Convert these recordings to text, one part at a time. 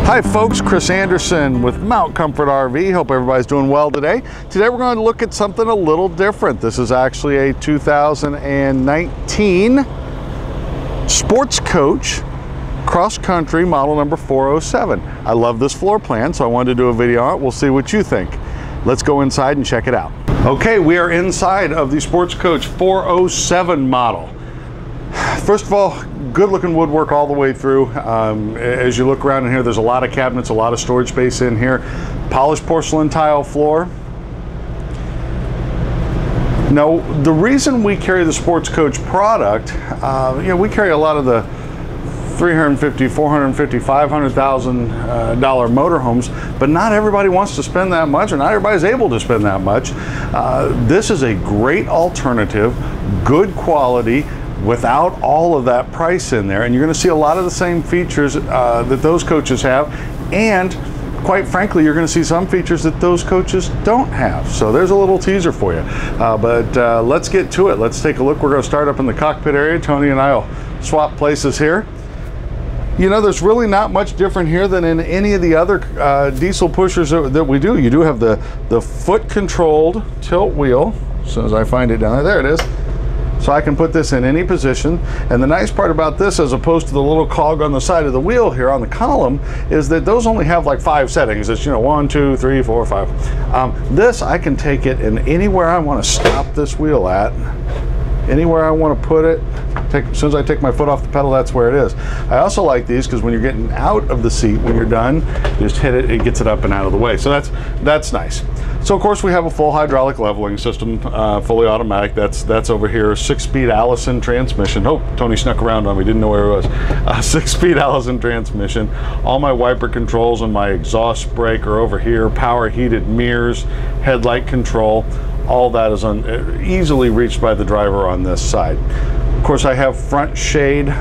Hi folks, Chris Anderson with Mount Comfort RV. Hope everybody's doing well today. Today we're going to look at something a little different. This is actually a 2019 Sportscoach cross country model number 407. I love this floor plan, so I wanted to do a video on it. We'll see what you think. Let's go inside and check it out. Okay, we are inside of the Sportscoach 407 model. First of all, good looking woodwork all the way through. As you look around in here, there's a lot of cabinets, a lot of storage space in here. Polished porcelain tile floor. Now, the reason we carry the Sportscoach product, we carry a lot of the $350,000, $450,000, $500,000 motorhomes, but not everybody wants to spend that much, or not everybody's able to spend that much. This is a great alternative, good quality, without all of that price in there, and you're going to see a lot of the same features that those coaches have, and quite frankly, you're going to see some features that those coaches don't have. So there's a little teaser for you. But let's get to it. Let's take a look. We're going to start up in the cockpit area. Tony and I will swap places here. You know, there's really not much different here than in any of the other diesel pushers that we do. You do have the foot controlled tilt wheel. As soon as I find it down there, there it is. So I can put this in any position. And the nice part about this, as opposed to the little cog on the side of the wheel here on the column, is that those only have like 5 settings. It's, 1, 2, 3, 4, 5. This, I can take it in anywhere I want to stop this wheel at, anywhere I want to put it. As soon as I take my foot off the pedal, that's where it is. I also like these because when you're getting out of the seat, when you're done, just hit it, it gets it up and out of the way. So that's nice. So of course we have a full hydraulic leveling system, fully automatic. That's over here. 6-speed Allison transmission. Oh, Tony snuck around on me, didn't know where it was. 6-speed Allison transmission. All my wiper controls and my exhaust brake are over here. Power heated mirrors, headlight control. All that is easily reached by the driver on this side. Of course, I have front shade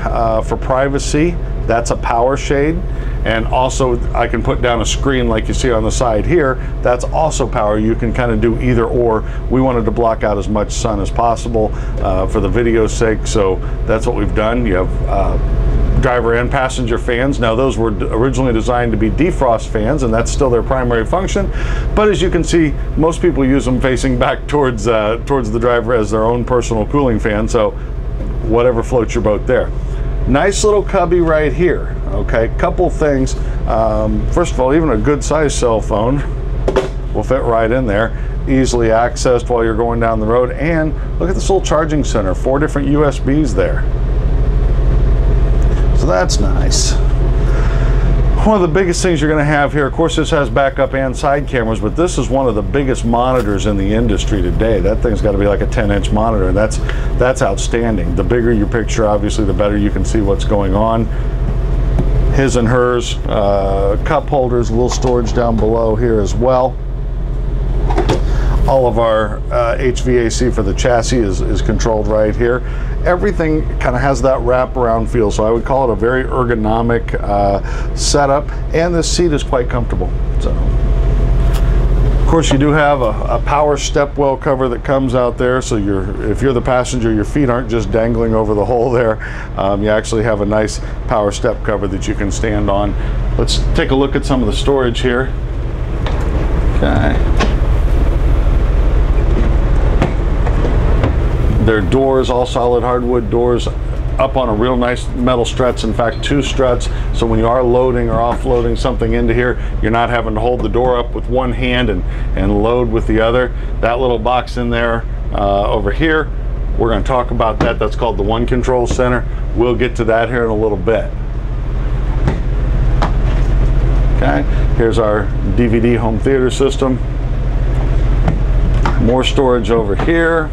for privacy. That's a power shade. And also I can put down a screen like you see on the side here. That's also power. You can kind of do either or. We wanted to block out as much sun as possible for the video's sake, so that's what we've done. You have driver and passenger fans. Now those were originally designed to be defrost fans, and that's still their primary function. But as you can see, most people use them facing back towards the driver as their own personal cooling fan. So whatever floats your boat there. Nice little cubby right here. Okay, couple things. First of all, even a good sized cell phone will fit right in there, easily accessed while you're going down the road. And look at this little charging center, 4 different USBs there. So that's nice. One of the biggest things you're going to have here, of course, this has backup and side cameras, but this is one of the biggest monitors in the industry today. That thing's got to be like a 10-inch monitor, and that's outstanding. The bigger your picture, obviously, the better you can see what's going on. His and hers, cup holders, a little storage down below here as well. All of our HVAC for the chassis is controlled right here. Everything kind of has that wraparound feel, so I would call it a very ergonomic setup, and this seat is quite comfortable. So, of course, you do have a power step well cover that comes out there, so if you're the passenger, your feet aren't just dangling over the hole there. You actually have a nice power step cover that you can stand on. Let's take a look at some of the storage here. Okay. Their doors, all solid hardwood doors, up on a real nice metal struts. In fact, 2 struts, so when you are loading or offloading something into here, you're not having to hold the door up with one hand and load with the other. That little box in there over here, we're going to talk about that. That's called the One Control Center. We'll get to that here in a little bit. Okay, here's our DVD home theater system. More storage over here.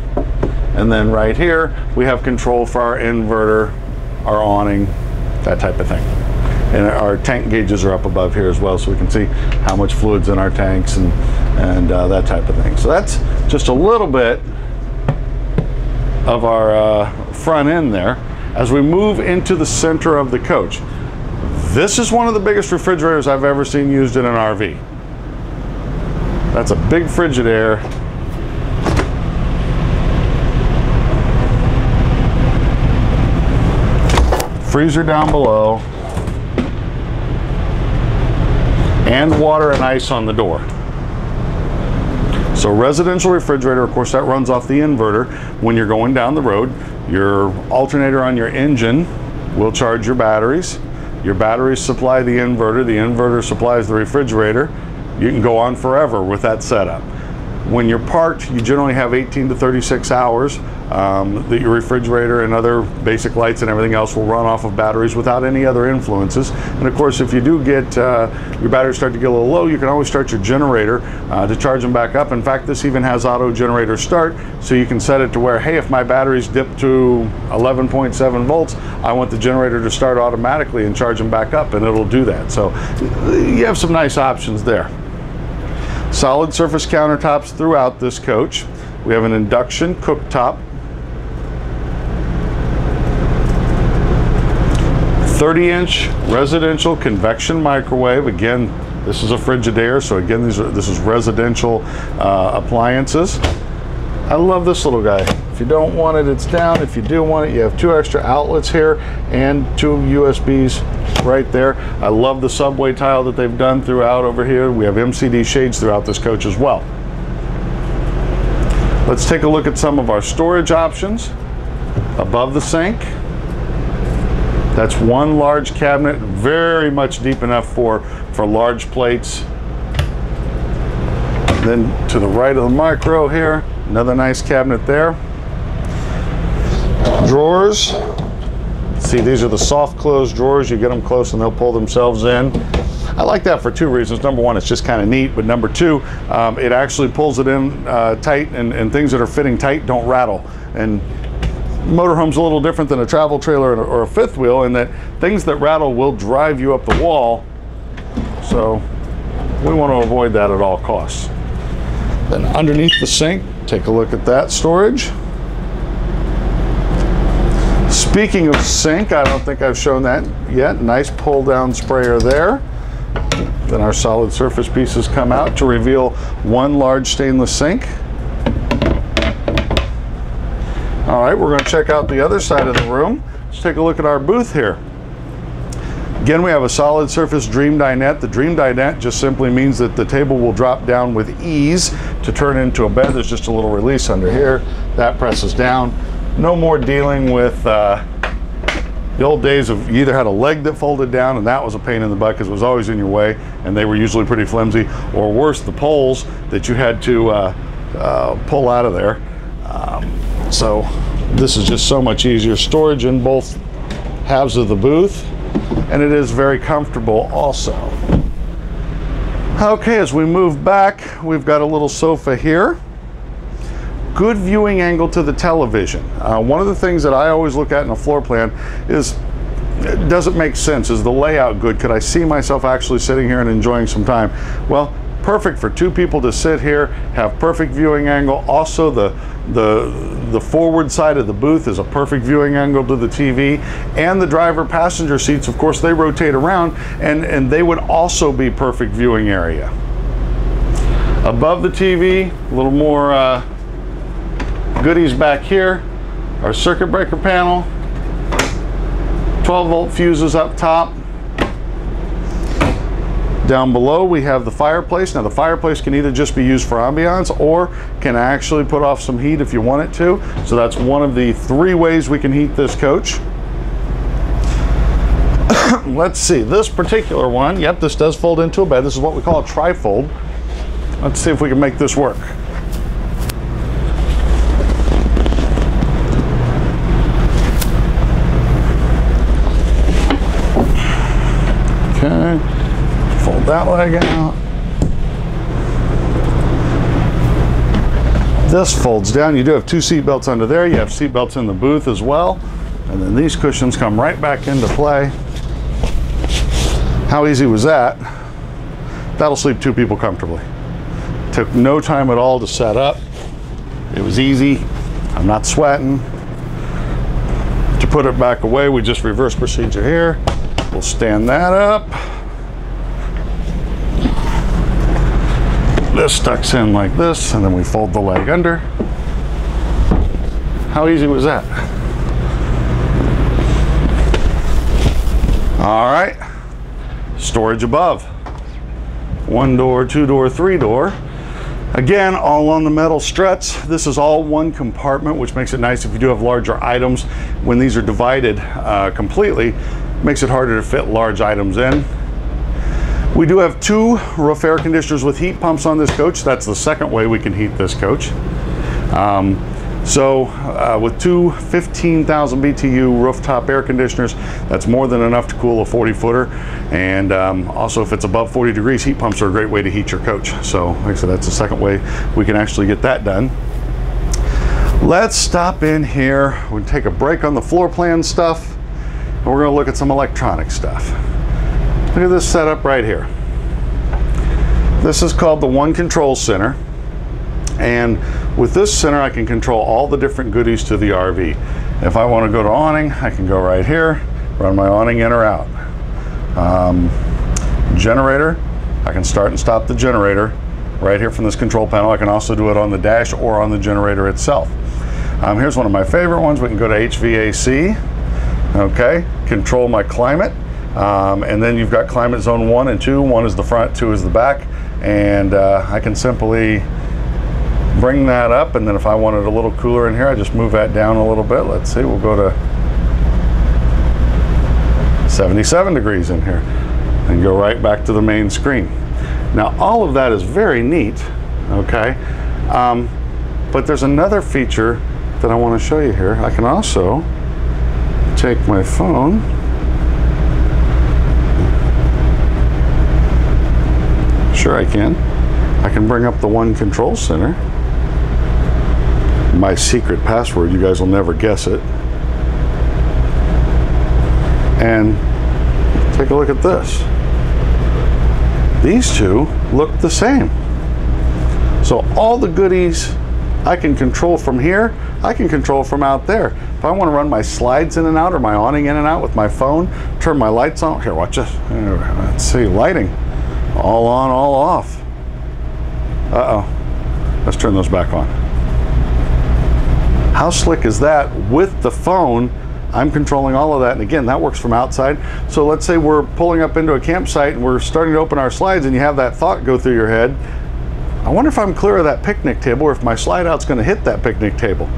And then right here, we have control for our inverter, our awning, that type of thing. And our tank gauges are up above here as well, so we can see how much fluid's in our tanks and that type of thing. So that's just a little bit of our front end there. As we move into the center of the coach, this is one of the biggest refrigerators I've ever seen used in an RV. That's a big Frigidaire. Freezer down below. and water and ice on the door. So residential refrigerator, of course, that runs off the inverter when you're going down the road. Your alternator on your engine will charge your batteries. Your batteries supply the inverter supplies the refrigerator. You can go on forever with that setup. When you're parked, you generally have 18 to 36 hours that your refrigerator and other basic lights and everything else will run off of batteries without any other influences. And of course, if you do get your batteries start to get a little low, you can always start your generator to charge them back up. In fact, this even has auto generator start, so you can set it to where, hey, if my batteries dip to 11.7 volts, I want the generator to start automatically and charge them back up, and it'll do that. So you have some nice options there. Solid surface countertops throughout this coach. We have an induction cooktop, 30-inch residential convection microwave. Again, this is a Frigidaire, so again, this is residential appliances. I love this little guy. If you don't want it, it's down. If you do want it, you have 2 extra outlets here and 2 USBs right there. I love the subway tile that they've done throughout over here. We have MCD shades throughout this coach as well. Let's take a look at some of our storage options. Above the sink, that's one large cabinet, very much deep enough for large plates. Then to the right of the micro here, another nice cabinet there. Drawers. See, these are the soft close drawers. You get them close and they'll pull themselves in. I like that for 2 reasons. Number one, it's just kind of neat, but number two, it actually pulls it in tight, and things that are fitting tight don't rattle. And motorhome's a little different than a travel trailer or a fifth wheel in that things that rattle will drive you up the wall. So we want to avoid that at all costs. Then underneath the sink, take a look at that storage. Speaking of sink, I don't think I've shown that yet. Nice pull down sprayer there. Then our solid surface pieces come out to reveal one large stainless sink. All right, we're going to check out the other side of the room. Let's take a look at our booth here. Again, we have a solid surface Dream Dinette. The Dream Dinette just simply means that the table will drop down with ease to turn into a bed. There's just a little release under here. That presses down. No more dealing with the old days of you either had a leg that folded down, and that was a pain in the butt because it was always in your way, and they were usually pretty flimsy, or worse, the poles that you had to pull out of there. So this is just so much easier. Storage in both halves of the booth, and it is very comfortable also. Okay, as we move back, we've got a little sofa here. Good viewing angle to the television. One of the things that I always look at in a floor plan is, does it make sense? Is the layout good? Could I see myself actually sitting here and enjoying some time? Well, perfect for 2 people to sit here, have perfect viewing angle. Also, the forward side of the booth is a perfect viewing angle to the TV, and the driver passenger seats, of course, they rotate around, and they would also be perfect viewing area. Above the TV, a little more goodies back here. Our circuit breaker panel, 12-volt fuses up top. Down below we have the fireplace. Now the fireplace can either just be used for ambiance or can actually put off some heat if you want it to. So that's one of the 3 ways we can heat this coach. Let's see, this particular one, yep, this does fold into a bed. This is what we call a trifold. Let's see if we can make this work. Okay, fold that leg out. This folds down. You do have 2 seat belts under there. You have seat belts in the booth as well. And then these cushions come right back into play. How easy was that? That'll sleep 2 people comfortably. Took no time at all to set up. It was easy. I'm not sweating. To put it back away, we just reverse procedure here. We'll stand that up. This tucks in like this, and then we fold the leg under. How easy was that? All right, storage above. 1 door, 2 door, 3 door. Again, all on the metal struts. This is all one compartment, which makes it nice if you do have larger items. When these are divided completely, makes it harder to fit large items in. We do have 2 roof air conditioners with heat pumps on this coach. That's the second way we can heat this coach. With 2 15,000 BTU rooftop air conditioners, that's more than enough to cool a 40-footer. And also, if it's above 40 degrees, heat pumps are a great way to heat your coach. So, like I said, that's the second way we can actually get that done. Let's stop in here. We'll take a break on the floor plan stuff, and we're going to look at some electronic stuff. Look at this setup right here. This is called the One Control Center. And with this center, I can control all the different goodies to the RV. If I want to go to awning, I can go right here, run my awning in or out. Generator, I can start and stop the generator right here from this control panel. I can also do it on the dash or on the generator itself. Here's one of my favorite ones. We can go to HVAC, okay, control my climate. And then you've got climate zone 1 and 2. 1 is the front, 2 is the back. And I can simply bring that up, and then if I wanted a little cooler in here, I just move that down a little bit. Let's see, we'll go to 77 degrees in here and go right back to the main screen. Now, all of that is very neat, okay? But there's another feature that I want to show you here. I can also take my phone, sure I can bring up the One Control Center. My secret password, you guys will never guess it. And take a look at this. These two look the same. So all the goodies I can control from here, I can control from out there. If I want to run my slides in and out or my awning in and out with my phone, turn my lights on. Here, watch this. Let's see, lighting. All on, all off. Uh-oh. Let's turn those back on. How slick is that? With the phone, I'm controlling all of that. And again, that works from outside. So let's say we're pulling up into a campsite and we're starting to open our slides and you have that thought go through your head. I wonder if I'm clear of that picnic table or if my slide out's going to hit that picnic table.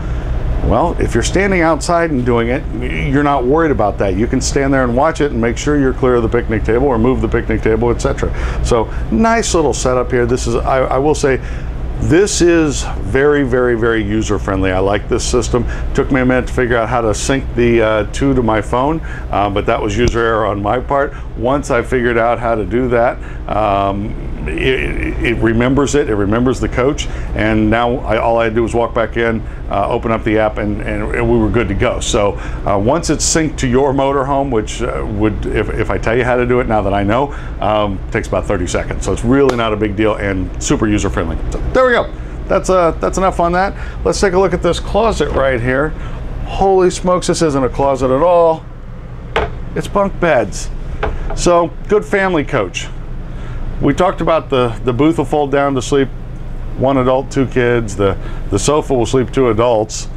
Well, if you're standing outside and doing it, you're not worried about that. You can stand there and watch it and make sure you're clear of the picnic table or move the picnic table, etc. So nice little setup here. This is, I will say, this is very, very, very user-friendly. I like this system. Took me a minute to figure out how to sync the 2 to my phone, but that was user error on my part. Once I figured out how to do that, it remembers it. It remembers the coach, and now all I had to do was walk back in, open up the app, and we were good to go. So once it's synced to your motorhome, which if I tell you how to do it now that I know, takes about 30 seconds. So it's really not a big deal and super user-friendly. So there we go. That's enough on that. Let's take a look at this closet right here. Holy smokes, this isn't a closet at all. It's bunk beds. So good family coach. We talked about the booth will fold down to sleep 1 adult, 2 kids. The sofa will sleep 2 adults.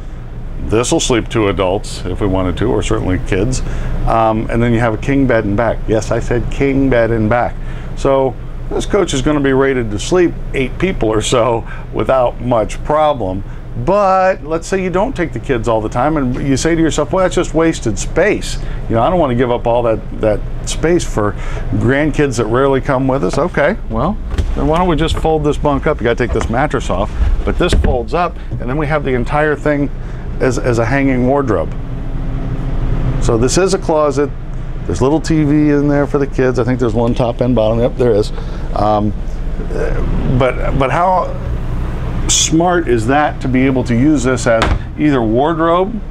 This will sleep 2 adults if we wanted to, or certainly kids. And then you have a king bed and back. Yes, I said king bed and back. So this coach is going to be rated to sleep 8 people or so without much problem. But let's say you don't take the kids all the time and you say to yourself, well, that's just wasted space. You know, I don't want to give up all that space for grandkids that rarely come with us. Okay, well, then why don't we just fold this bunk up? You got to take this mattress off, but this folds up, and then we have the entire thing as a hanging wardrobe. So this is a closet. There's a little TV in there for the kids. I think there's one top and bottom. Yep, there is. But how smart is that to be able to use this as either wardrobe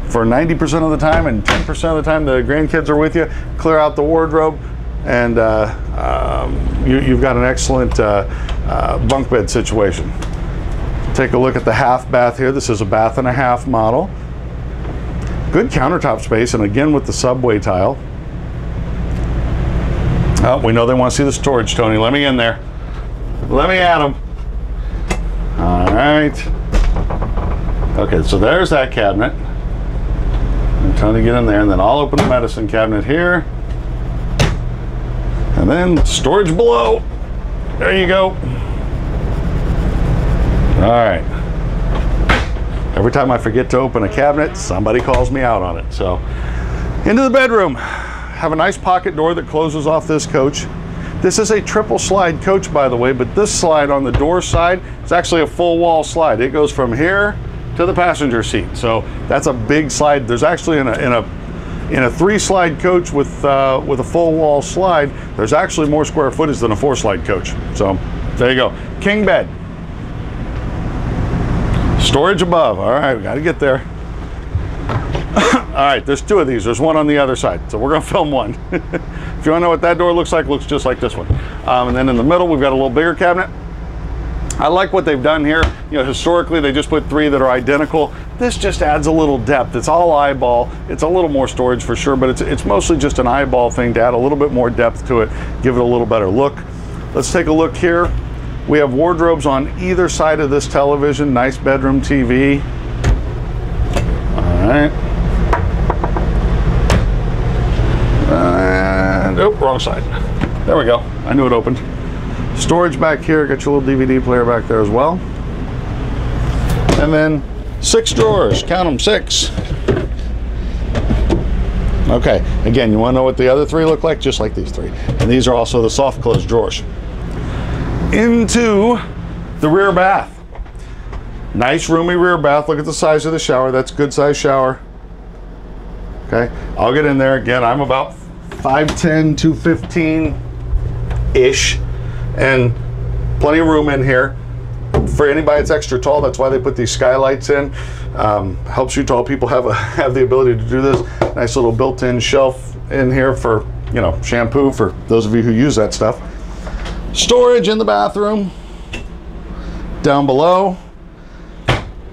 for 90% of the time, and 10% of the time the grandkids are with you, clear out the wardrobe, and you've got an excellent bunk bed situation. Take a look at the half bath here. This is a bath and a half model. Good countertop space, and again with the subway tile. Oh, we know they want to see the storage, Tony. Let me in there. Let me at them. All right. Okay, so there's that cabinet. I'm trying to get in there, and then I'll open the medicine cabinet here. And then storage below. There you go. All right. Every time I forget to open a cabinet, somebody calls me out on it. So, into the bedroom. Have a nice pocket door that closes off this coach. This is a triple slide coach, by the way, but this slide on the door side is actually a full wall slide. It goes from here to the passenger seat. So that's a big slide. There's actually in a 3-slide coach with a full wall slide, there's actually more square footage than a 4-slide coach. So there you go. King bed. Storage above. All right, we got to get there. All right, there's 2 of these. There's one on the other side, so we're going to film one. If you want to know what that door looks just like this one. And then in the middle, we've got a little bigger cabinet. I like what they've done here. You know, historically, they just put 3 that are identical. This just adds a little depth. It's all eyeball. It's a little more storage for sure, but it's mostly just an eyeball thing to add a little bit more depth to it, give it a little better look. Let's take a look here. We have wardrobes on either side of this television. Nice bedroom TV. All right. And, oh, wrong side. There we go. I knew it opened. Storage back here. Got your little DVD player back there as well. And then 6 drawers. Count them, 6. Okay. Again, you want to know what the other 3 look like? Just like these 3. And these are also the soft close drawers. Into the rear bath. Nice roomy rear bath. Look at the size of the shower. That's a good size shower. Okay, I'll get in there. Again, I'm about 5'10", 215-ish, and plenty of room in here. For anybody that's extra tall, that's why they put these skylights in. Helps you tall people have the ability to do this. Nice little built-in shelf in here for, you know, shampoo for those of you who use that stuff. Storage in the bathroom. Down below,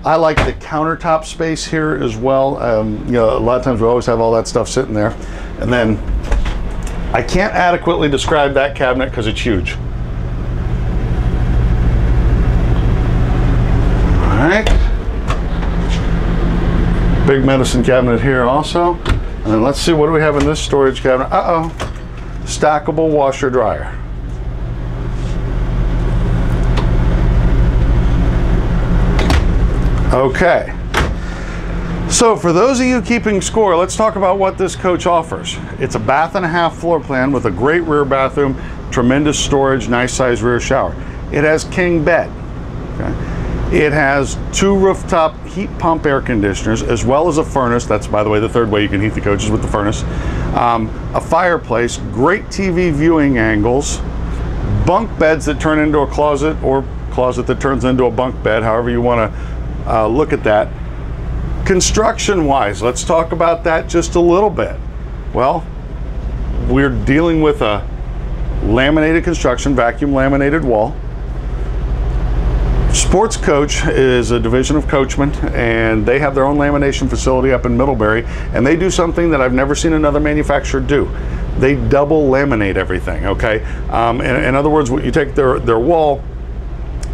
I like the countertop space here as well. You know, a lot of times we always have all that stuff sitting there. And then I can't adequately describe that cabinet because it's huge. All right. Big medicine cabinet here also. And then let's see, what do we have in this storage cabinet? Uh-oh. Stackable washer dryer. Okay, so for those of you keeping score, let's talk about what this coach offers. It's a 1.5 bath floor plan with a great rear bathroom, tremendous storage, nice size rear shower. It has king bed. Okay? It has 2 rooftop heat pump air conditioners, as well as a furnace. That's, by the way, the 3rd way you can heat the coaches, with the furnace. A fireplace, great TV viewing angles, bunk beds that turn into a closet, or closet that turns into a bunk bed, however you want to look at that. Construction wise, let's talk about that just a little bit. Well, we're dealing with a laminated construction, vacuum laminated wall. Sportscoach is a division of Coachmen, and they have their own lamination facility up in Middlebury, and they do something that I've never seen another manufacturer do. They double laminate everything, okay? In other words, you take their wall,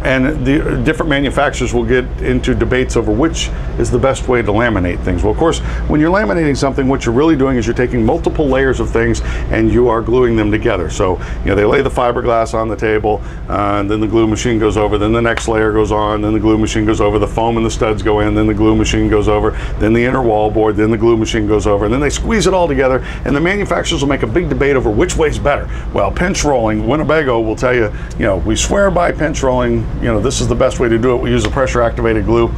and the different manufacturers will get into debates over which is the best way to laminate things. Well, of course, when you're laminating something, what you're really doing is you're taking multiple layers of things and you are gluing them together. So, you know, they lay the fiberglass on the table, and then the glue machine goes over, then the next layer goes on, then the glue machine goes over, the foam and the studs go in, then the glue machine goes over, then the inner wall board, then the glue machine goes over, and then they squeeze it all together, and the manufacturers will make a big debate over which way's better. Well, pinch rolling, Winnebago will tell you, you know, we swear by pinch rolling. You know, this is the best way to do it. We use a pressure activated glue.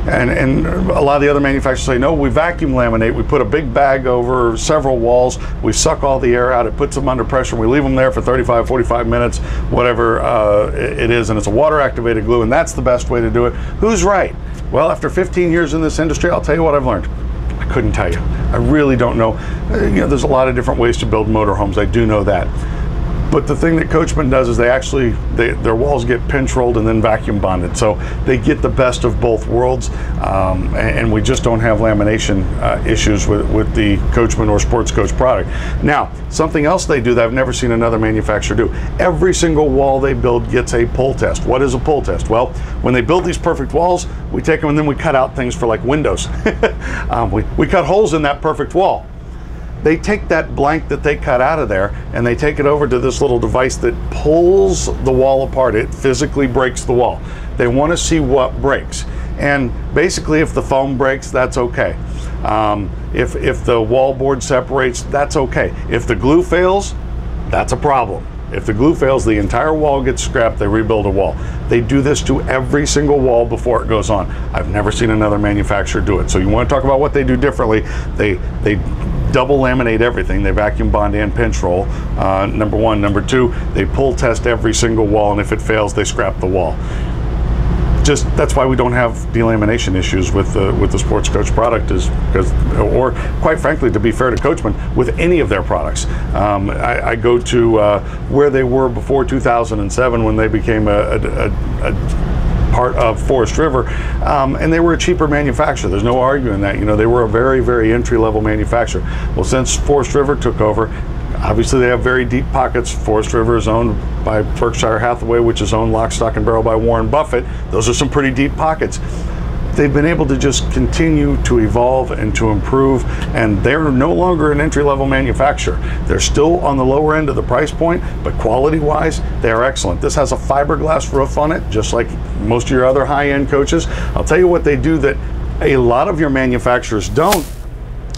And a lot of the other manufacturers say, no, we vacuum laminate. We put a big bag over several walls. We suck all the air out. It puts them under pressure. We leave them there for 35, 45 minutes, whatever it is. And it's a water activated glue. And that's the best way to do it. Who's right? Well, after 15 years in this industry, I'll tell you what I've learned. I couldn't tell you. I really don't know. You know, there's a lot of different ways to build motorhomes. I do know that. But the thing that Coachmen does is their walls get pinch rolled and then vacuum bonded. So they get the best of both worlds. And we just don't have lamination issues with the Coachmen or Sportscoach product. Now, something else they do that I've never seen another manufacturer do. Every single wall they build gets a pull test. What is a pull test? Well, when they build these perfect walls, we take them and then we cut out things for like windows. We cut holes in that perfect wall. They take that blank that they cut out of there and they take it over to this little device that pulls the wall apart. It physically breaks the wall. They want to see what breaks. And basically, if the foam breaks, that's okay. If the wall board separates, that's okay. If the glue fails, that's a problem. If the glue fails, the entire wall gets scrapped, they rebuild a wall. They do this to every single wall before it goes on. I've never seen another manufacturer do it. So you want to talk about what they do differently, they double laminate everything. They vacuum bond and pinch roll, number one. Number two, they pull test every single wall, and if it fails, they scrap the wall. Just that's why we don't have delamination issues with the Sports Coach product, is because, or quite frankly, to be fair to Coachmen, with any of their products. I go to where they were before 2007 when they became a part of Forest River, and they were a cheaper manufacturer. There's no arguing that. You know, they were a very, very entry-level manufacturer. Well, since Forest River took over, obviously they have very deep pockets. Forest River is owned by Berkshire Hathaway, which is owned lock, stock, and barrel by Warren Buffett. Those are some pretty deep pockets. They've been able to just continue to evolve and to improve, and they're no longer an entry-level manufacturer. They're still on the lower end of the price point, but quality-wise, they are excellent. This has a fiberglass roof on it, just like most of your other high-end coaches. I'll tell you what they do that a lot of your manufacturers don't.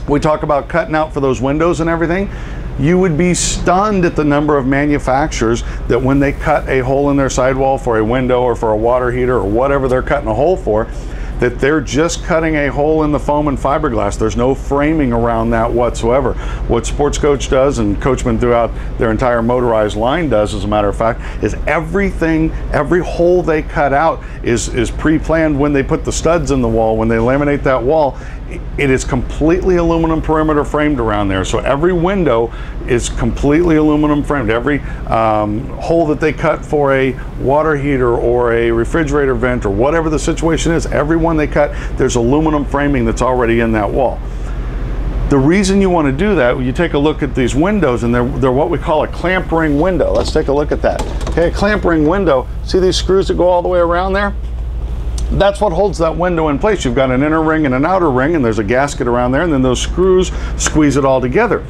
We talk about cutting out for those windows and everything. You would be stunned at the number of manufacturers that when they cut a hole in their sidewall for a window or for a water heater or whatever they're cutting a hole for, that they're just cutting a hole in the foam and fiberglass. There's no framing around that whatsoever. What Sports Coach does, and Coachmen throughout their entire motorized line does, as a matter of fact, is everything, every hole they cut out is pre-planned when they put the studs in the wall, when they laminate that wall. It is completely aluminum perimeter framed around there. So every window is completely aluminum framed. Every hole that they cut for a water heater or a refrigerator vent or whatever the situation is, every one they cut, there's aluminum framing that's already in that wall. The reason you want to do that, you take a look at these windows, and they're what we call a clamp ring window. Let's take a look at that. Okay, a clamp ring window, see these screws that go all the way around there? That's what holds that window in place. You've got an inner ring and an outer ring, and there's a gasket around there, and then those screws squeeze it all together.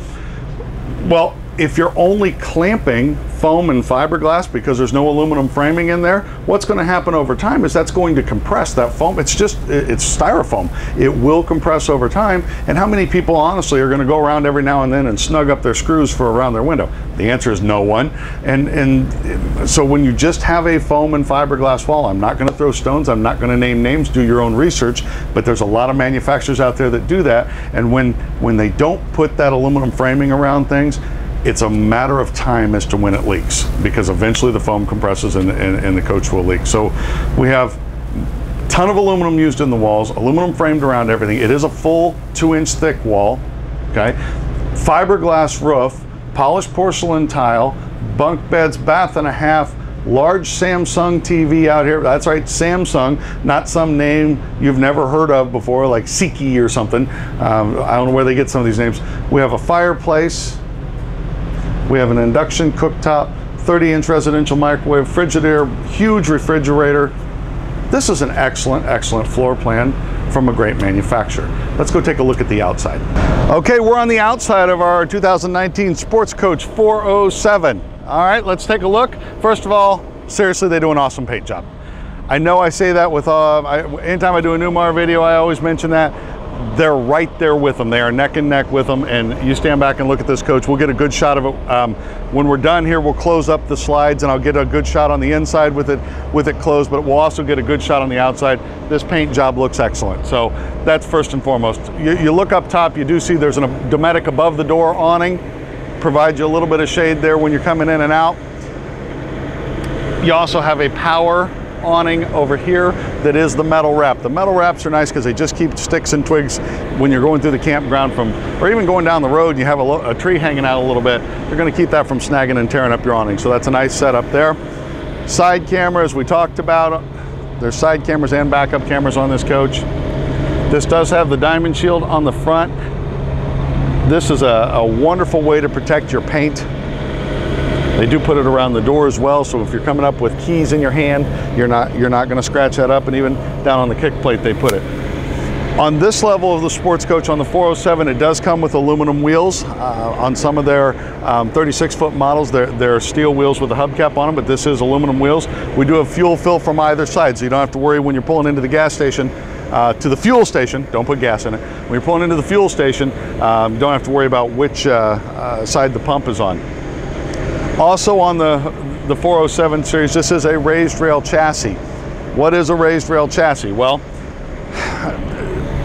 Well, if you're only clamping foam and fiberglass because there's no aluminum framing in there, what's going to happen over time is that's going to compress that foam. It's styrofoam. It will compress over time. And how many people honestly are going to go around every now and then and snug up their screws for around their window? The answer is no one. And so when you just have a foam and fiberglass wall, I'm not going to throw stones, I'm not going to name names, do your own research, but there's a lot of manufacturers out there that do that. And when they don't put that aluminum framing around things, it's a matter of time as to when it leaks, because eventually the foam compresses and the coach will leak. So we have a ton of aluminum used in the walls, aluminum framed around everything. It is a full 2-inch thick wall, okay? Fiberglass roof, polished porcelain tile, bunk beds, bath and a half, large Samsung TV out here. That's right, Samsung, not some name you've never heard of before, like Siki or something. I don't know where they get some of these names. We have a fireplace. We have an induction cooktop, 30-inch residential microwave, Frigidaire, huge refrigerator. This is an excellent, excellent floor plan from a great manufacturer. Let's go take a look at the outside. Okay, we're on the outside of our 2019 Sports Coach 407. All right, let's take a look. First of all, seriously, they do an awesome paint job. I know I say that with, anytime I do a Newmar video, I always mention that. They're right there with them. They are neck and neck with them, and you stand back and look at this coach. We'll get a good shot of it. When we're done here, we'll close up the slides, and I'll get a good shot on the inside with it closed, but we'll also get a good shot on the outside. This paint job looks excellent. So that's first and foremost. You look up top, you do see there's a Dinette above the door awning. Provides you a little bit of shade there when you're coming in and out. You also have a power awning over here that is the metal wrap. The metal wraps are nice because they just keep sticks and twigs when you're going through the campground or even going down the road and you have a tree hanging out a little bit. They're going to keep that from snagging and tearing up your awning. So that's a nice setup there. Side cameras we talked about. There's side cameras and backup cameras on this coach. This does have the diamond shield on the front. This is a wonderful way to protect your paint. They do put it around the door as well, so if you're coming up with keys in your hand, you're not going to scratch that up, and even down on the kick plate they put it. On this level of the Sports Coach on the 407, it does come with aluminum wheels. On some of their 36-foot models, they're steel wheels with a hubcap on them, but this is aluminum wheels. We do have fuel fill from either side, so you don't have to worry when you're pulling into the gas station, to the fuel station, don't put gas in it. When you're pulling into the fuel station, you don't have to worry about which side the pump is on. Also on the 407 series, this is a raised rail chassis. What is a raised rail chassis? Well,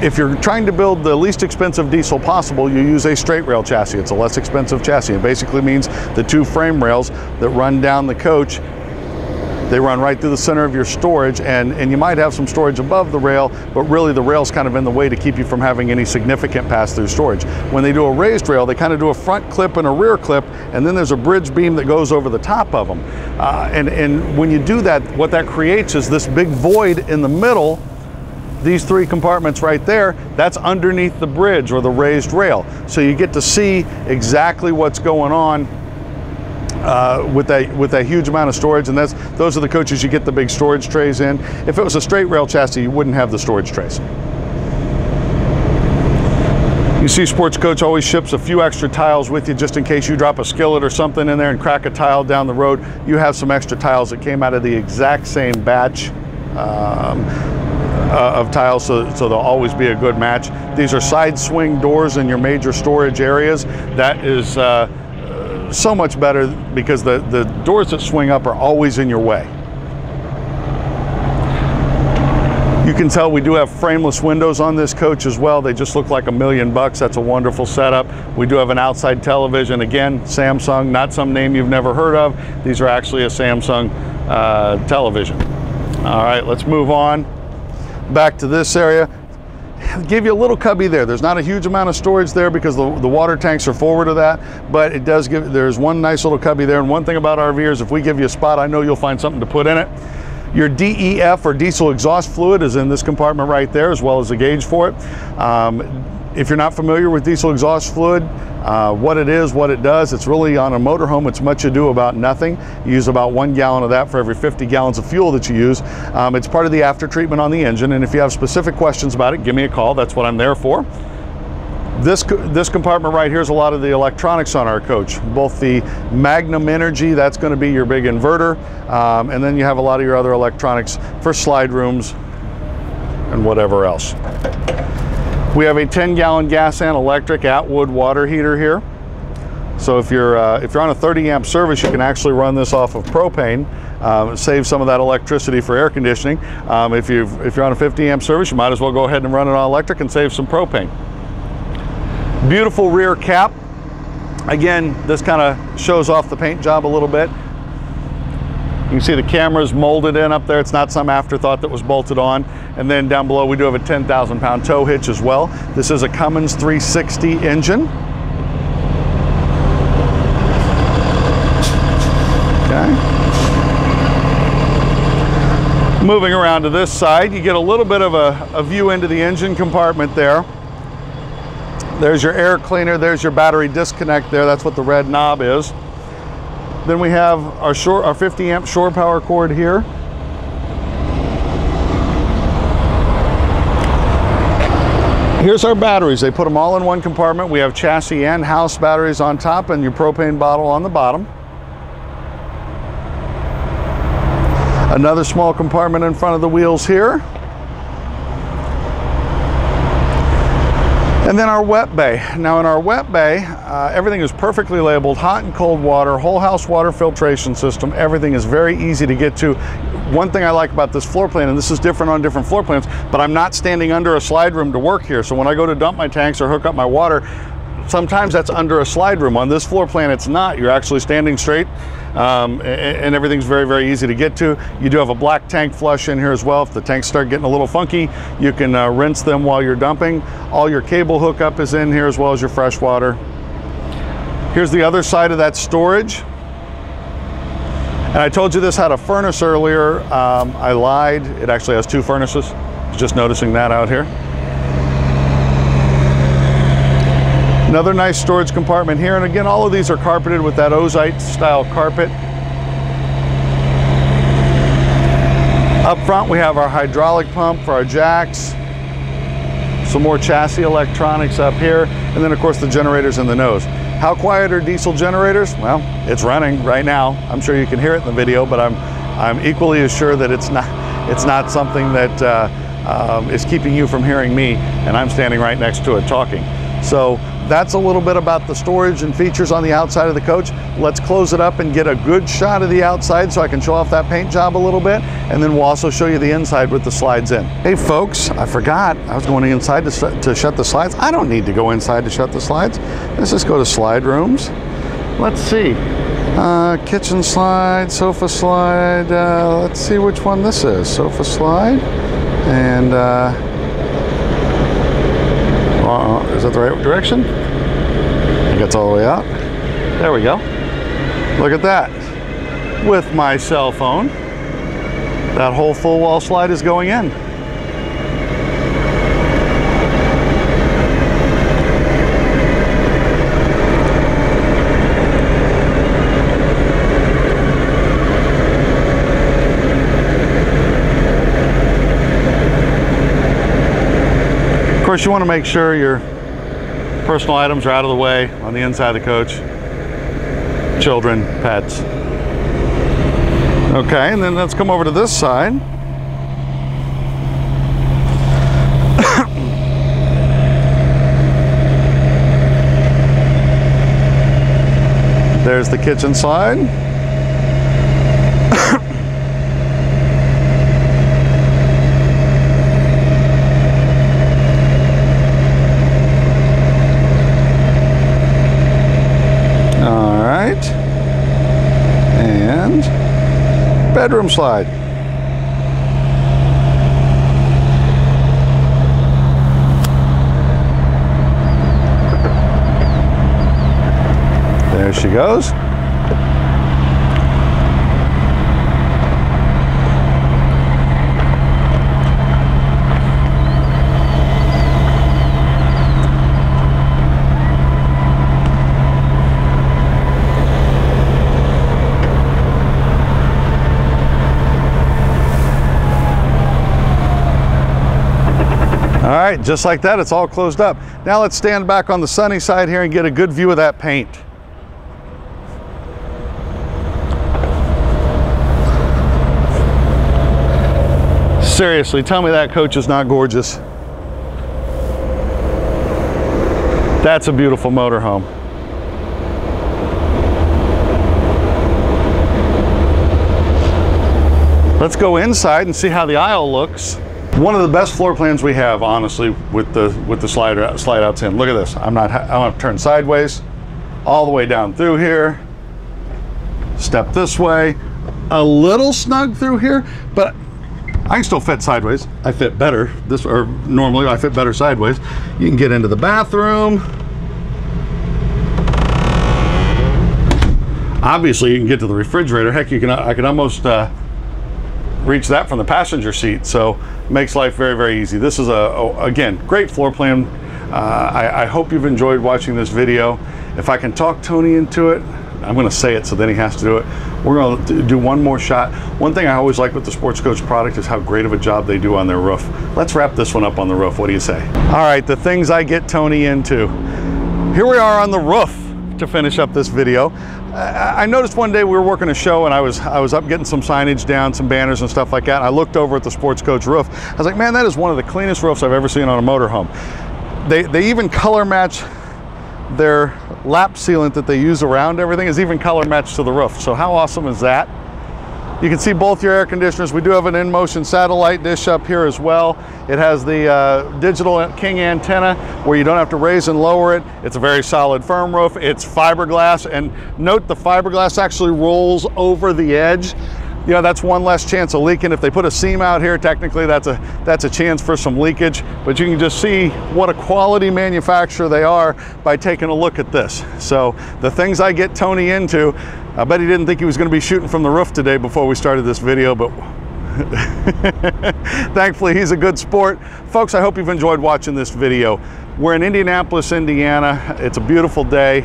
if you're trying to build the least expensive diesel possible, you use a straight rail chassis. It's a less expensive chassis. It basically means the two frame rails that run down the coach, they run right through the center of your storage, and you might have some storage above the rail, but really the rail's kind of in the way to keep you from having any significant pass-through storage. When they do a raised rail, they kind of do a front clip and a rear clip, and then there's a bridge beam that goes over the top of them. And when you do that, what that creates is this big void in the middle. These three compartments right there, that's underneath the bridge or the raised rail. So you get to see exactly what's going on with that huge amount of storage, and those are the coaches you get the big storage trays in. If it was a straight rail chassis, you wouldn't have the storage trays. You see Sports Coach always ships a few extra tiles with you just in case you drop a skillet or something in there and crack a tile down the road. You have some extra tiles that came out of the exact same batch of tiles, so they'll always be a good match. These are side swing doors in your major storage areas. That is so much better because the doors that swing up are always in your way. You can tell we do have frameless windows on this coach as well. They just look like $1 million bucks. That's a wonderful setup. We do have an outside television. Again, Samsung, not some name you've never heard of. These are actually a Samsung television. All right, let's move on back to this area. Give you a little cubby there. There's not a huge amount of storage there because the water tanks are forward of that, but it does give, there's one nice little cubby there. And one thing about RVers, if we give you a spot, I know you'll find something to put in it. Your DEF or diesel exhaust fluid is in this compartment right there, as well as the gauge for it. If you're not familiar with diesel exhaust fluid, what it is, what it does, it's really on a motorhome, it's much ado about nothing. You use about 1 gallon of that for every 50 gallons of fuel that you use. It's part of the after treatment on the engine, and if you have specific questions about it, give me a call. That's what I'm there for. This compartment right here is a lot of the electronics on our coach, both the Magnum Energy, that's going to be your big inverter, and then you have a lot of your other electronics for slide rooms and whatever else. We have a 10-gallon gas and electric Atwood water heater here. So if you're on a 30-amp service, you can actually run this off of propane, save some of that electricity for air conditioning. If you're on a 50-amp service, you might as well go ahead and run it on electric and save some propane. Beautiful rear cap. Again, this kind of shows off the paint job a little bit. You can see the camera's molded in up there. It's not some afterthought that was bolted on. And then down below, we do have a 10,000-pound tow hitch as well. This is a Cummins 360 engine. Okay. Moving around to this side, you get a little bit of a view into the engine compartment there. There's your air cleaner, there's your battery disconnect there, that's what the red knob is. Then we have our 50-amp shore power cord here. Here's our batteries. They put them all in one compartment. We have chassis and house batteries on top and your propane bottle on the bottom. Another small compartment in front of the wheels here. And then our wet bay. Now in our wet bay, everything is perfectly labeled, hot and cold water, whole house water filtration system. Everything is very easy to get to. One thing I like about this floor plan, and this is different on different floor plans, but I'm not standing under a slide room to work here. So when I go to dump my tanks or hook up my water, sometimes that's under a slide room. On this floor plan, it's not. You're actually standing straight, and everything's very, very easy to get to. You do have a black tank flush in here as well. If the tanks start getting a little funky, you can rinse them while you're dumping. All your cable hookup is in here as well as your fresh water. Here's the other side of that storage. And I told you this had a furnace earlier. I lied. It actually has 2 furnaces. Just noticing that out here. Another nice storage compartment here, and again, all of these are carpeted with that ozite style carpet. Up front, we have our hydraulic pump for our jacks, Some more chassis electronics up here, and then of course the generators in the nose. How quiet are diesel generators? Well, it's running right now. I'm sure you can hear it in the video, but I'm equally as sure that it's not something that is keeping you from hearing me, and I'm standing right next to it talking. So that's a little bit about the storage and features on the outside of the coach. Let's close it up and get a good shot of the outside so I can show off that paint job a little bit, and then we'll also show you the inside with the slides in. Hey folks, I forgot I was going inside to shut the slides. I don't need to go inside to shut the slides. Let's just go to slide rooms. Let's see. Kitchen slide, sofa slide. Let's see which one this is. Sofa slide. And is that the right direction? It gets all the way out. There we go. Look at that. With my cell phone, that whole full wall slide is going in. Of course, you want to make sure your personal items are out of the way on the inside of the coach. Children, pets. Okay, and then let's come over to this side. There's the kitchen slide. And bedroom slide. There she goes. All right, just like that, it's all closed up. Now let's stand back on the sunny side here and get a good view of that paint. Seriously, tell me that coach is not gorgeous. That's a beautiful motorhome. Let's go inside and see how the aisle looks. One of the best floor plans we have, honestly, with the slide outs in. Look at this. I'm gonna turn sideways, all the way down through here. Step this way, a little snug through here, but I can still fit sideways. I fit better normally I fit better sideways. You can get into the bathroom. Obviously, you can get to the refrigerator. Heck, I can almost reach that from the passenger seat, so it makes life very, very easy. This is again, great floor plan. I hope you've enjoyed watching this video. If I can talk Tony into it, I'm going to say it so then he has to do it. We're going to do one more shot. One thing I always like with the Sportscoach product is how great of a job they do on their roof. Let's wrap this one up on the roof. What do you say? All right, the things I get Tony into. Here we are on the roof to finish up this video. I noticed one day we were working a show and I was up getting some signage down, some banners and stuff like that. And I looked over at the Sportscoach roof. I was like, man, that is one of the cleanest roofs I've ever seen on a motorhome. They even color match their lap sealant that they use around everything is even color matched to the roof. So how awesome is that? You can see both your air conditioners. We do have an in-motion satellite dish up here as well. It has the digital King antenna where you don't have to raise and lower it. It's a very solid, firm roof. It's fiberglass, and note the fiberglass actually rolls over the edge. You know, that's one less chance of leaking. If they put a seam out here, technically that's a chance for some leakage, but you can just see what a quality manufacturer they are by taking a look at this. So the things I get Tony into, I bet he didn't think he was going to be shooting from the roof today before we started this video, but thankfully he's a good sport. Folks, I hope you've enjoyed watching this video. We're in Indianapolis, Indiana. It's a beautiful day.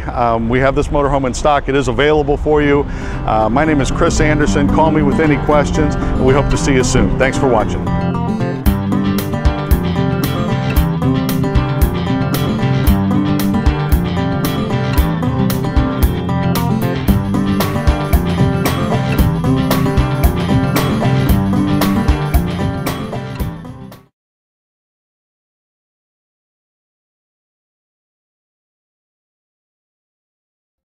We have this motorhome in stock. It is available for you. My name is Chris Anderson. Call me with any questions, and we hope to see you soon. Thanks for watching.